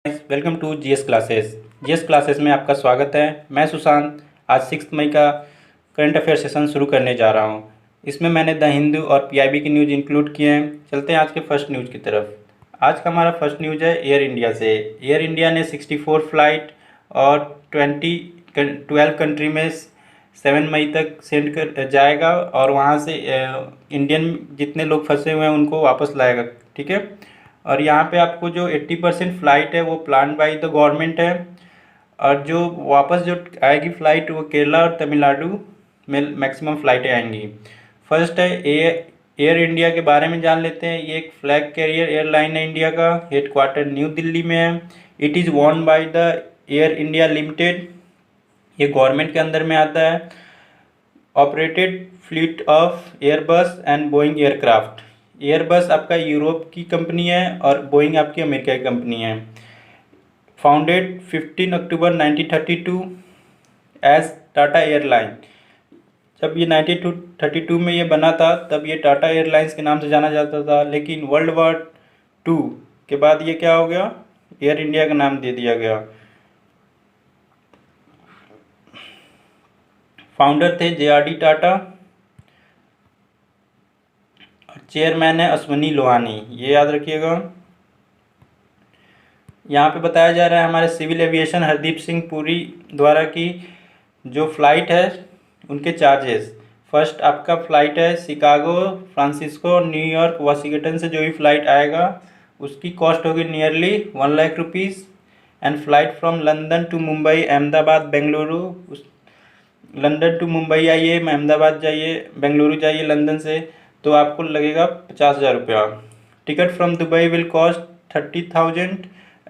Welcome to GS classes. GS classes में आपका स्वागत है। मैं सुशांत आज 6 मई का करंट अफेयर सेशन शुरू करने जा रहा हूं। इसमें मैंने द हिंदू और पीआईबी की न्यूज़ इंक्लूड किए हैं। चलते हैं आज के फर्स्ट न्यूज़ की तरफ। आज का हमारा फर्स्ट न्यूज़ है एयर इंडिया से। एयर इंडिया ने 64 फ्लाइट और 12 कंट्री में 7 मई तक सेंड कर जाएगा और वहाँ से इंडियन जितने लोग फंसे हुए हैं उनको वापस लाएगा। ठीक है। और यहाँ पे आपको जो 80% फ़्लाइट है वो प्लान बाई द गवर्नमेंट है और जो वापस जो आएगी फ़्लाइट वो केरला और तमिलनाडु में मैक्सिमम फ़्लाइटें आएंगी। फर्स्ट है एयर इंडिया के बारे में जान लेते हैं। ये एक फ्लैग कैरियर एयरलाइन है इंडिया का। हेडक्वार्टर न्यू दिल्ली में है। It is owned by the air India limited. ये गवर्नमेंट के अंदर में आता है। Operated fleet of Airbus and Boeing aircraft. Airbus आपका यूरोप की कंपनी है और बोइंग आपकी अमेरिका की कंपनी है। फाउंडेड 15 अक्टूबर 1932 एज टाटा एयरलाइन। जब ये 1932 में ये बना था तब ये टाटा एयरलाइंस के नाम से जाना जाता था, लेकिन वर्ल्ड वॉर 2 के बाद ये क्या हो गया, एयर इंडिया का नाम दे दिया गया। फाउंडर थे जे.आर.डी. टाटा। चेयरमैन है अश्वनी लोहानी, ये याद रखिएगा। यहाँ पे बताया जा रहा है हमारे सिविल एविएशन हरदीप सिंह पुरी द्वारा की जो फ़्लाइट है उनके चार्जेस। फर्स्ट आपका फ़्लाइट है शिकागो, फ्रांसिस्को, न्यूयॉर्क, वाशिंगटन से जो भी फ़्लाइट आएगा उसकी कॉस्ट होगी nearly 1 lakh rupees. And flight from London to Mumbai, Ahmedabad, Bengaluru. London to Mumbai आइए, अहमदाबाद जाइए, बेंगलुरु जाइए लंदन से, तो आपको लगेगा 50,000 रुपया। Ticket from Dubai will cost 30,000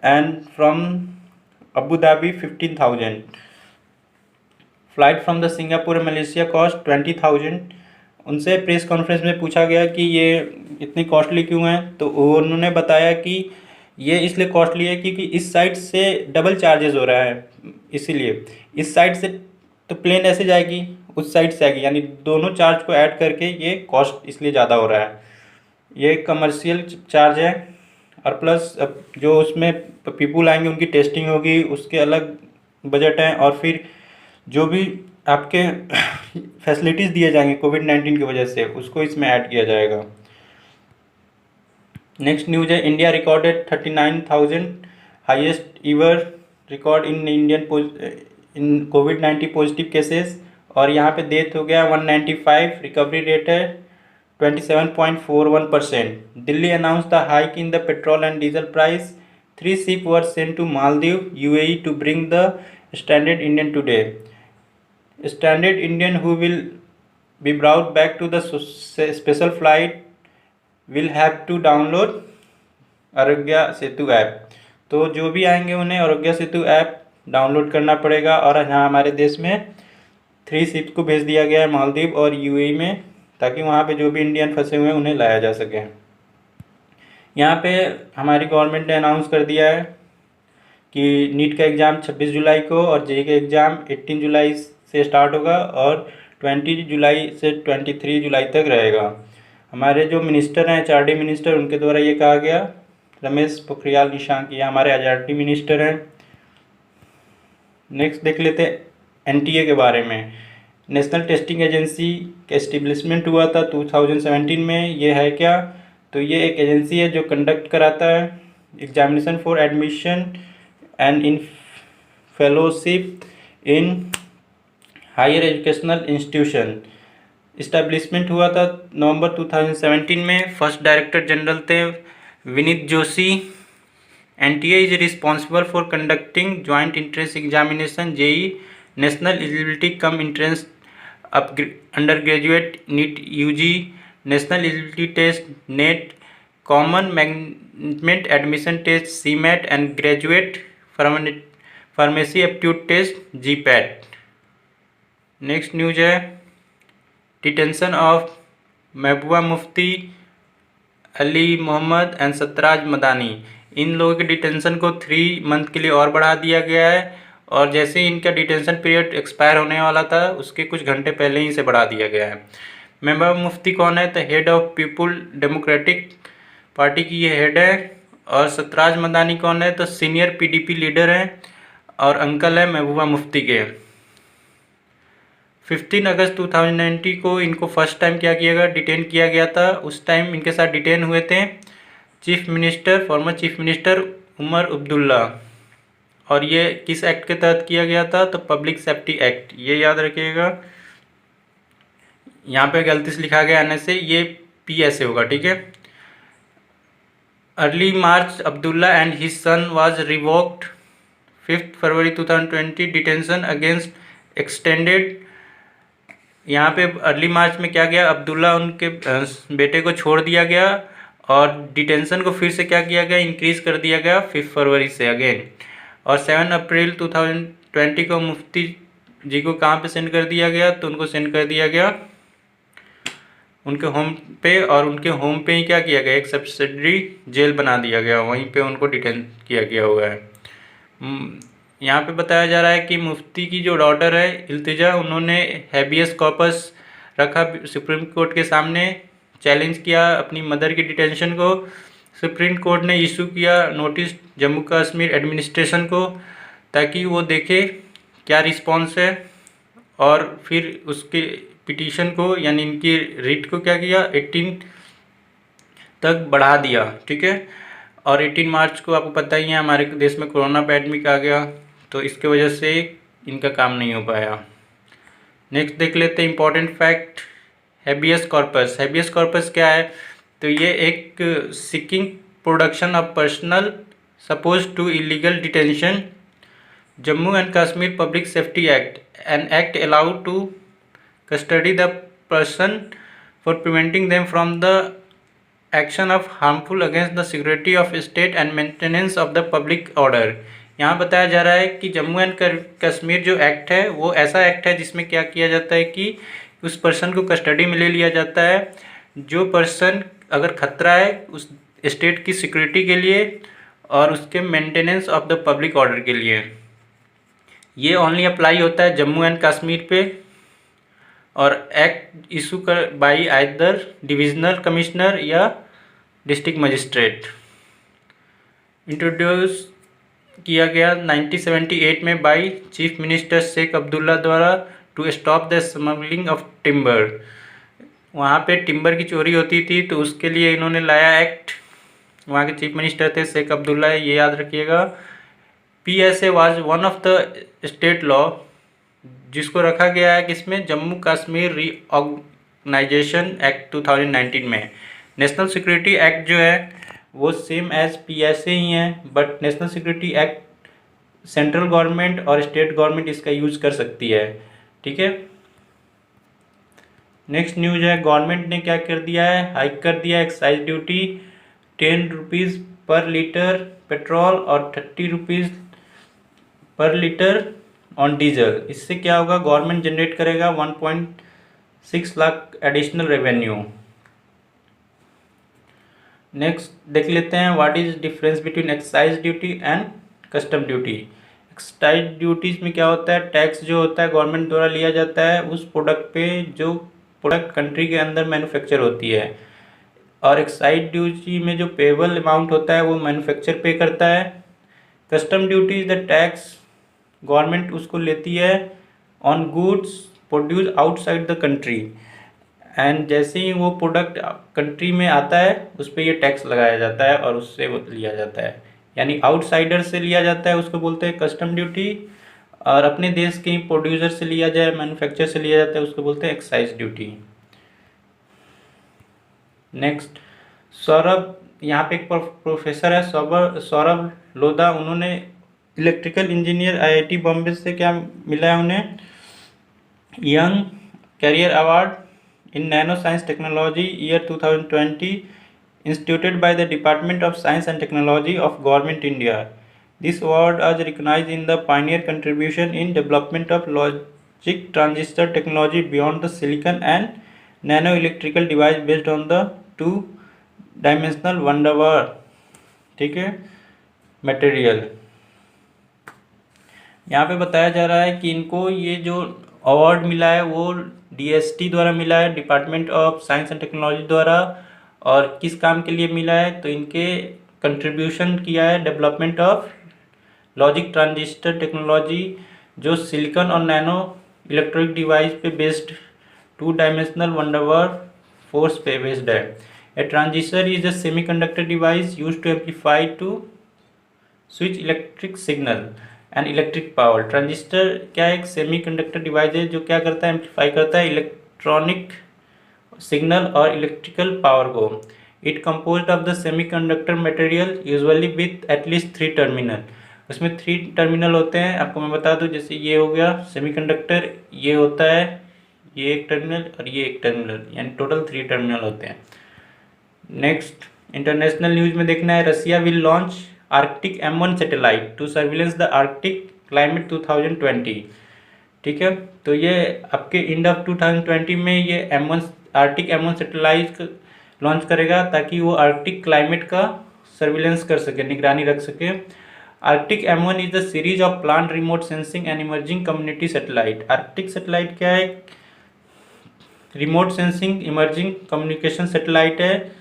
and from Abu Dhabi 15,000। Flight from the Singapore Malaysia cost 20,000। उनसे प्रेस कॉन्फ्रेंस में पूछा गया कि ये इतनी कॉस्टली क्यों है, तो उन्होंने बताया कि ये इसलिए कॉस्टली है क्योंकि इस साइड से डबल चार्जेस हो रहा है, इसीलिए इस साइड से तो प्लेन ऐसे जाएगी, उस साइड से आएगी, यानी दोनों चार्ज को ऐड करके ये कॉस्ट इसलिए ज़्यादा हो रहा है। ये कमर्शियल चार्ज है और प्लस अब जो उसमें पीपल आएंगे उनकी टेस्टिंग होगी, उसके अलग बजट हैं, और फिर जो भी आपके फैसिलिटीज़ दिए जाएंगे कोविड-19 की वजह से उसको इसमें ऐड किया जाएगा। नेक्स्ट न्यूज़ है India recorded 39,000 highest ईवर record in Indian in covid positive cases, और यहाँ पे डेथ हो गया 195। रिकवरी रेट है 27.41%। Delhi announce the hike in the petrol and diesel price. 3 ship were sent to Maldives UAE to bring the stranded Indian today. Stranded Indian who will be brought back to the special flight will have to download Aarogya Setu app. तो जो भी आएंगे उन्हें Aarogya Setu app download करना पड़ेगा। और यहाँ हमारे देश में 3 शिप को भेज दिया गया है मालदीव और यूएई में, ताकि वहाँ पे जो भी इंडियन फंसे हुए हैं उन्हें लाया जा सके। यहाँ पे हमारी गवर्नमेंट ने अनाउंस कर दिया है कि नीट का एग्ज़ाम 26 जुलाई को और जेईई का एग्ज़ाम 18 जुलाई से स्टार्ट होगा और 20 जुलाई से 23 जुलाई तक रहेगा। हमारे जो मिनिस्टर हैं एचआरडी मिनिस्टर, उनके द्वारा ये कहा गया, रमेश पोखरियाल निशंक, ये हमारे एचआरडी मिनिस्टर हैं। नेक्स्ट देख लेते हैं एनटीए के बारे में। नेशनल टेस्टिंग एजेंसी का एस्टेब्लिशमेंट हुआ था 2017 में। ये है क्या, तो ये एक एजेंसी है जो कंडक्ट कराता है examination for admission and in fellowship in higher educational institution. Establishment हुआ था नवंबर 2017 में। फर्स्ट डायरेक्टर जनरल थे Vineet Joshi. NTA is responsible for conducting joint entrance examination JEE, national eligibility cum entrance undergraduate NEET UG, national eligibility test NET, common management admission test CMAT and graduate pharmacy aptitude test GPAT. Next news है detention of Mehbooba Mufti, Ali Mohammad and Sartaj मदानी। इन लोगों के detention को 3 month के लिए और बढ़ा दिया गया है, और जैसे ही इनका डिटेंशन पीरियड एक्सपायर होने वाला था उसके कुछ घंटे पहले ही इसे बढ़ा दिया गया है। महबूबा मुफ्ती कौन है, तो head of people democratic party की ये हेड है और सतराज मदानी कौन है? तो सीनियर पीडीपी लीडर हैं और अंकल है महबूबा मुफ्ती के। 15 अगस्त 2019 को इनको फर्स्ट टाइम क्या किया गया? डिटेन किया गया था। उस टाइम इनके साथ डिटेन हुए थे former chief minister Omar Abdullah. और ये किस एक्ट के तहत किया गया था? तो पब्लिक सेफ्टी एक्ट, ये याद रखिएगा। यहाँ पे गलती से लिखा गया NSA, ये PSA होगा, ठीक है। Early March Abdullah and his son was revoked 5 February 2020 detention against extended. यहाँ पे अर्ली मार्च में क्या गया? अब्दुल्ला उनके बेटे को छोड़ दिया गया और डिटेंशन को फिर से क्या किया गया? इंक्रीज कर दिया गया 5 फरवरी से अगेन। और 7 अप्रैल 2020 को मुफ्ती जी को कहाँ पे सेंड कर दिया गया? तो उनको सेंड कर दिया गया उनके होम पे, और उनके होम पे ही क्या किया गया? एक सब्सिडरी जेल बना दिया गया, वहीं पे उनको डिटेन किया गया हुआ है। यहाँ पे बताया जा रहा है कि मुफ्ती की जो डॉटर है इल्तिजा, उन्होंने हैबियस कॉर्पस रखा सुप्रीम कोर्ट के सामने, चैलेंज किया अपनी मदर की डिटेंशन को। सुप्रीम कोर्ट ने इशू किया नोटिस जम्मू कश्मीर एडमिनिस्ट्रेशन को, ताकि वो देखे क्या रिस्पॉन्स है, और फिर उसके पिटीशन को यानी इनकी रिट को क्या किया? 18 तक बढ़ा दिया, ठीक है। और 18 मार्च को आपको पता ही है हमारे देश में कोरोना पैंडेमिक आ गया, तो इसके वजह से इनका काम नहीं हो पाया। नेक्स्ट देख लेते हैं important fact, habeas corpus. Habeas corpus क्या है? तो ये एक seeking production of personal suppose to illegal detention, Jammu and Kashmir public safety act, an act allowed to custody the person for preventing them from the action of harmful against the security of state and maintenance of the public order। यहाँ बताया जा रहा है कि Jammu and Kashmir जो act है वो ऐसा एक्ट है जिसमें क्या किया जाता है कि उस पर्सन को कस्टडी में ले लिया जाता है जो पर्सन अगर खतरा है उस स्टेट की सिक्योरिटी के लिए और उसके maintenance of the public order के लिए। ये ओनली अप्लाई होता है जम्मू एंड कश्मीर पे, और एक्ट इशू कर बाई आइदर डिविजनल कमिश्नर या डिस्ट्रिक्ट मजिस्ट्रेट। इंट्रोड्यूस किया गया 1978 में by chief minister Sheikh Abdullah द्वारा to stop the smuggling of timber. वहाँ पे टिम्बर की चोरी होती थी तो उसके लिए इन्होंने लाया एक्ट, वहाँ के चीफ मिनिस्टर थे शेख अब्दुल्ला, ये याद रखिएगा। PSA was one of the state law जिसको रखा गया है किसमें? जम्मू कश्मीर रीऑर्गेनाइजेशन एक्ट 2019 में। नेशनल सिक्योरिटी एक्ट जो है वो सेम एज PSA ही है, but national security act central government और स्टेट गवर्नमेंट इसका यूज कर सकती है, ठीक है। नेक्स्ट न्यूज है, गवर्नमेंट ने क्या कर दिया है? हाइक कर दिया एक्साइज ड्यूटी 10 रुपीज़ पर लीटर पेट्रोल और 30 रुपीज़ पर लीटर ऑन डीजल। इससे क्या होगा? गवर्नमेंट जनरेट करेगा 1.6 लाख एडिशनल रेवेन्यू। नेक्स्ट देख लेते हैं what is difference between excise duty and custom duty. Excise duties में क्या होता है? टैक्स जो होता है गवर्नमेंट द्वारा लिया जाता है उस प्रोडक्ट पे जो प्रोडक्ट कंट्री के अंदर मैन्युफैक्चर होती है, और एक्साइज ड्यूटी में जो पेबल अमाउंट होता है वो मैन्युफैक्चर पे करता है। Custom duty is the tax government उसको लेती है on goods produce outside the country, and जैसे ही वो प्रोडक्ट कंट्री में आता है उस पर ये टैक्स लगाया जाता है और उससे वो लिया जाता है, यानी आउटसाइडर से लिया जाता है उसको बोलते हैं कस्टम ड्यूटी, और अपने देश के प्रोड्यूसर से लिया जाए मैन्युफैक्चर से लिया जाता है उसको बोलते हैं एक्साइज ड्यूटी। नेक्स्ट सौरभ, यहाँ पे एक प्रोफेसर है सौरभ लोधा, उन्होंने इलेक्ट्रिकल इंजीनियर IIT बॉम्बे से क्या मिला है उन्हें? Young career award in nano science technology year 2020 instituted by the department of science and technology of government India. This award आज recognised in the pioneer contribution in development of logic transistor technology beyond the silicon and nano electrical device based on the 2 dimensional van der Waals, ठीक है, material. यहाँ पे बताया जा रहा है कि इनको ये जो अवार्ड मिला है वो DST द्वारा मिला है, department of science and technology द्वारा, और किस काम के लिए मिला है? तो इनके कंट्रीब्यूशन किया है development of logic transistor technology, जो सिलिकॉन और नैनो इलेक्ट्रॉनिक डिवाइस पे बेस्ड 2 डायमेंशनल वंडरवर फोर्स पे बेस्ड है। A transistor is a semiconductor device used to amplify to switch electric signal and electric power. Transistor क्या एक semiconductor device है जो क्या करता है, एम्पलीफाई करता है इलेक्ट्रॉनिक सिग्नल और इलेक्ट्रिकल पावर को। It composed of the semiconductor material usually with at least 3 terminal. उसमें 3 टर्मिनल होते हैं। आपको मैं बता दूं, जैसे ये हो गया सेमीकंडक्टर, ये होता है ये एक टर्मिनल और ये एक टर्मिनल, यानी टोटल 3 टर्मिनल होते हैं। नेक्स्ट इंटरनेशनल न्यूज में देखना है, Russia will launch Arctic M1 satellite to surveillance the Arctic climate 2020। ठीक है, तो ये आपके एंड ऑफ 2020 में ये आर्कटिक M1 सैटेलाइट लॉन्च करेगा ताकि वो आर्कटिक क्लाइमेट का सर्विलेंस कर सके, निगरानी रख सके। Arctic M1 is the series of plan remote sensing and emerging community satellite. Arctic satellite क्या है, remote sensing emerging communication satellite है,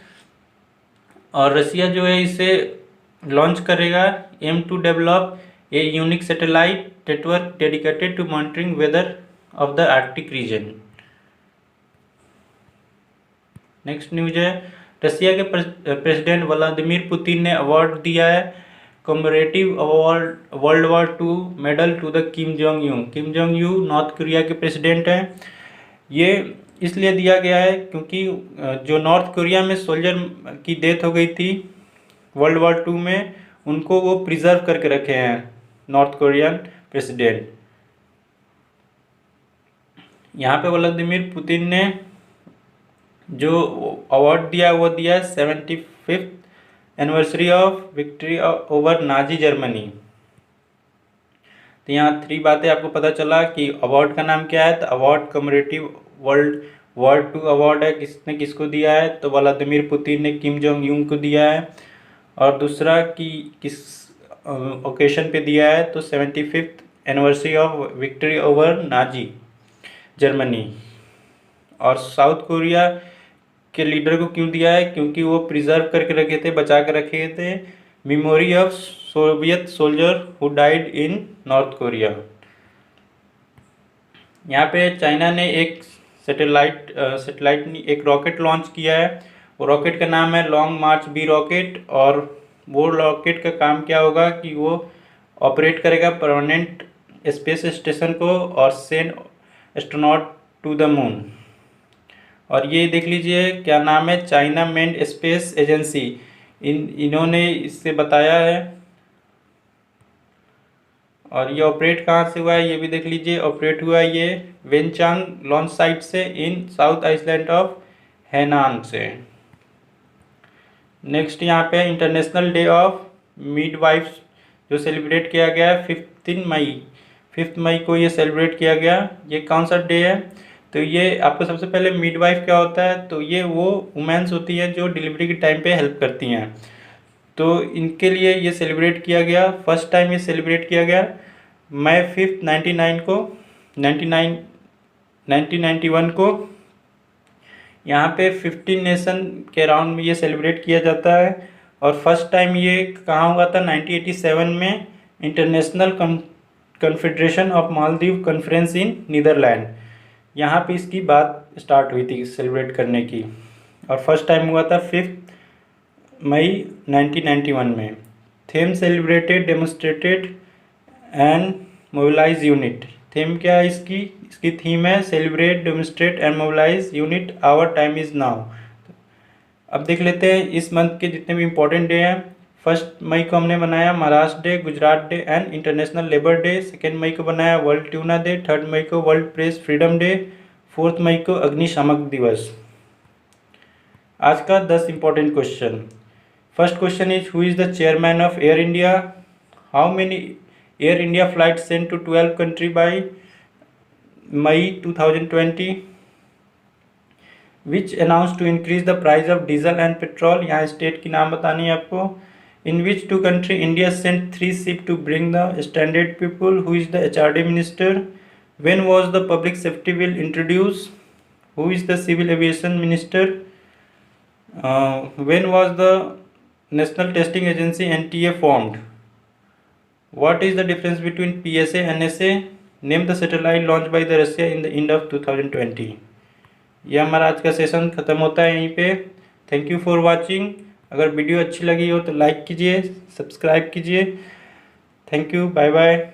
और रसिया जो है इसे लॉन्च करेगा। Aim to develop a unique satellite network dedicated to monitoring weather of the Arctic region. Next news है, Russia के प्रेसिडेंट व्लादिमीर पुतिन ने अवार्ड दिया है commemorative award world war 2 medal to the Kim Jong यूं। Kim Jong you north Korea के president हैं। ये इसलिए दिया गया है क्योंकि जो नॉर्थ कोरिया में सोल्जर की डेथ हो गई थी वर्ल्ड वॉर 2 में, उनको वो प्रिजर्व करके रखे हैं नॉर्थ कोरियन प्रेसिडेंट। यहाँ पे व्लादिमीर पुतिन ने जो अवार्ड दिया वो दिया 75th anniversary of victory over Nazi Germany. तो यहाँ 3 बातें आपको पता चला कि अवार्ड का नाम क्या है। तो award commemorative world war 2 award है, किसने किसको दिया है, तो व्लादिमीर पुतिन ने किम जोंग यूं को दिया है। और दूसरा कि किस ओकेशन पे दिया है, तो 75th anniversary of victory over Nazi Germany. और साउथ कोरिया के लीडर को क्यों दिया है, क्योंकि वो प्रिजर्व करके रखे थे, बचा कर रखे थे memory of Soviet soldier who died in north Korea. यहाँ पे चाइना ने एक सैटेलाइट एक रॉकेट लॉन्च किया है। वो रॉकेट का नाम है लॉन्ग मार्च बी रॉकेट, और वो रॉकेट का काम क्या होगा कि वो ऑपरेट करेगा परमानेंट स्पेस स्टेशन को और send astronaut to the moon. और ये देख लीजिए क्या नाम है, चाइना मैन्ड स्पेस एजेंसी, इन्होंने इससे बताया है। और ये ऑपरेट कहाँ से हुआ है ये भी देख लीजिए, ऑपरेट हुआ है ये वेनचांग लॉन्च साइट से इन साउथ आइसलैंड ऑफ हैनान से। नेक्स्ट यहाँ पे इंटरनेशनल डे ऑफ मिडवाइफ जो सेलिब्रेट किया गया है 5 मई को ये सेलिब्रेट किया गया। ये कौन सा डे है, तो ये आपको सबसे पहले मिडवाइफ क्या होता है, तो ये वो वुमेन्स होती हैं जो डिलीवरी के टाइम पे हेल्प करती हैं, तो इनके लिए ये सेलिब्रेट किया गया। फर्स्ट टाइम ये सेलिब्रेट किया गया मई 5 1991 को। यहाँ पे 15 नेशन के राउंड में ये सेलिब्रेट किया जाता है। और फर्स्ट टाइम ये कहाँ हुआ था, 1987 में इंटरनेशनल कॉन्फेडरेशन ऑफ मालदीव कॉन्फ्रेंस इन नीदरलैंड, यहाँ पे इसकी बात स्टार्ट हुई थी सेलिब्रेट करने की। और फर्स्ट टाइम हुआ था 5 मई 1991 में। Theme celebrated demonstrated and mobilise unit. Theme क्या है इसकी थीम है celebrate demonstrate and mobilise unit our time is now. अब देख लेते हैं इस मंथ के जितने भी इम्पोर्टेंट डे हैं। 1 मई को हमने बनाया Maharashtra day, Gujarat day and international labour day. 2 मई को बनाया वर्ल्ड ट्यूना डे। 3 मई को वर्ल्ड प्रेस फ्रीडम डे। 4 मई को अग्निशामक दिवस। आज का 10 important question. First question is who is the chairman of Air India. How many Air India flight sent to 12 country by May 2020। Which announce to increase the price of diesel and petrol. यहाँ state की नाम बतानी है आपको। In which 2 country India sent 3 ship to bring the standard people. Who is the HRD minister. When was the public safety bill introduce. Who is the civil aviation minister. When was the National Testing Agency NTA formed. What is the difference between PSA and NSA? Name the satellite launched by the Russia in the end of 2020. यह हमारा आज का session ख़त्म होता है यहीं पे। Thank you for watching. अगर वीडियो अच्छी लगी हो तो लाइक कीजिए, सब्सक्राइब कीजिए। Thank you, bye bye.